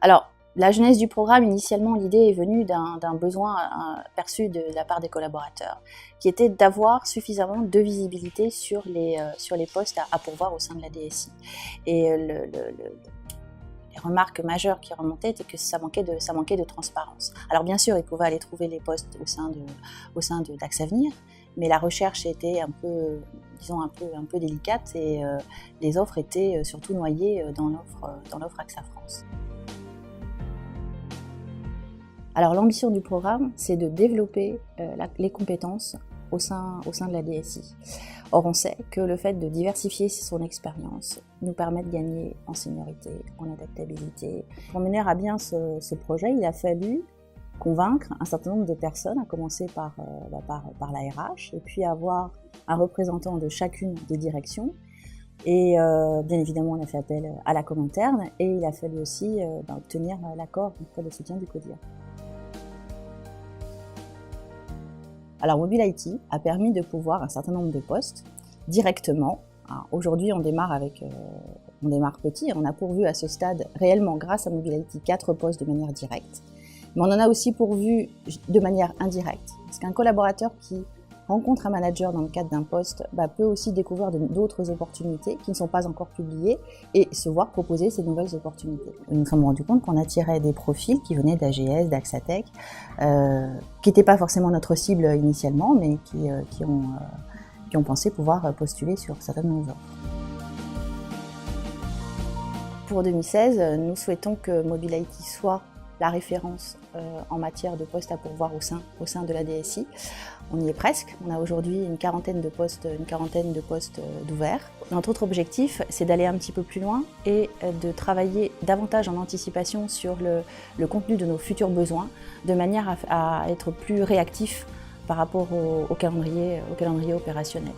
Alors, la genèse du programme, initialement, l'idée est venue d'un besoin perçu de la part des collaborateurs, qui était d'avoir suffisamment de visibilité sur les postes à pourvoir au sein de la DSI. Et les remarques majeures qui remontaient étaient que ça manquait de transparence. Alors bien sûr, ils pouvaient aller trouver les postes au sein d'Axavenir, mais la recherche était un peu délicate et les offres étaient surtout noyées dans l'offre AXA France. Alors l'ambition du programme, c'est de développer les compétences au sein de la DSI. Or on sait que le fait de diversifier son expérience nous permet de gagner en seniorité, en adaptabilité. Pour mener à bien ce projet, il a fallu convaincre un certain nombre de personnes, à commencer par la RH, et puis avoir un représentant de chacune des directions. Et bien évidemment, on a fait appel à la com interne, et il a fallu aussi obtenir l'accord auprès le soutien du CODIR. Alors Mobile IT a permis de pouvoir un certain nombre de postes directement. Aujourd'hui, on démarre petit. On a pourvu à ce stade, réellement grâce à Mobile IT, 4 postes de manière directe. Mais on en a aussi pourvu de manière indirecte. Parce qu'un collaborateur qui rencontre un manager dans le cadre d'un poste peut aussi découvrir d'autres opportunités qui ne sont pas encore publiées et se voir proposer ces nouvelles opportunités. Nous nous sommes rendus compte qu'on attirait des profils qui venaient d'AGS, d'Axatech, qui n'étaient pas forcément notre cible initialement, mais qui ont pensé pouvoir postuler sur certaines de nos offres. Pour 2016, nous souhaitons que Mobile IT soit la référence en matière de postes à pourvoir au sein de la DSI. On y est presque. On a aujourd'hui une quarantaine de postes d'ouverts. Notre autre objectif, c'est d'aller un petit peu plus loin et de travailler davantage en anticipation sur le contenu de nos futurs besoins, de manière à être plus réactif par rapport au calendrier opérationnel.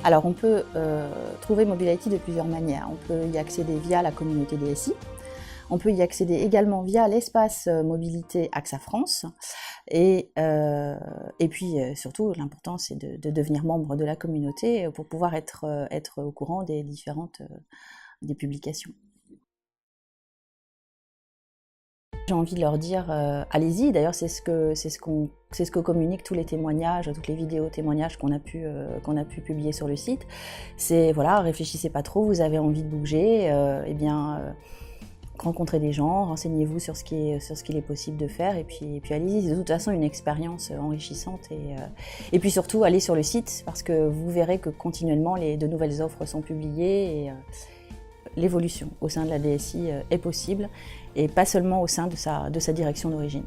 Alors on peut trouver Mobile IT de plusieurs manières. On peut y accéder via la communauté DSI. On peut y accéder également via l'espace mobilité AXA France. Et puis surtout, l'important c'est de devenir membre de la communauté pour pouvoir être au courant des des publications. J'ai envie de leur dire allez-y. D'ailleurs, c'est ce que communiquent tous les témoignages, toutes les vidéos témoignages qu'on a pu publier sur le site. C'est voilà, réfléchissez pas trop, vous avez envie de bouger, rencontrez des gens, renseignez-vous sur ce qu'il est possible de faire et puis allez-y. C'est de toute façon une expérience enrichissante et puis surtout allez sur le site parce que vous verrez que continuellement de nouvelles offres sont publiées et l'évolution au sein de la DSI est possible et pas seulement au sein de sa direction d'origine.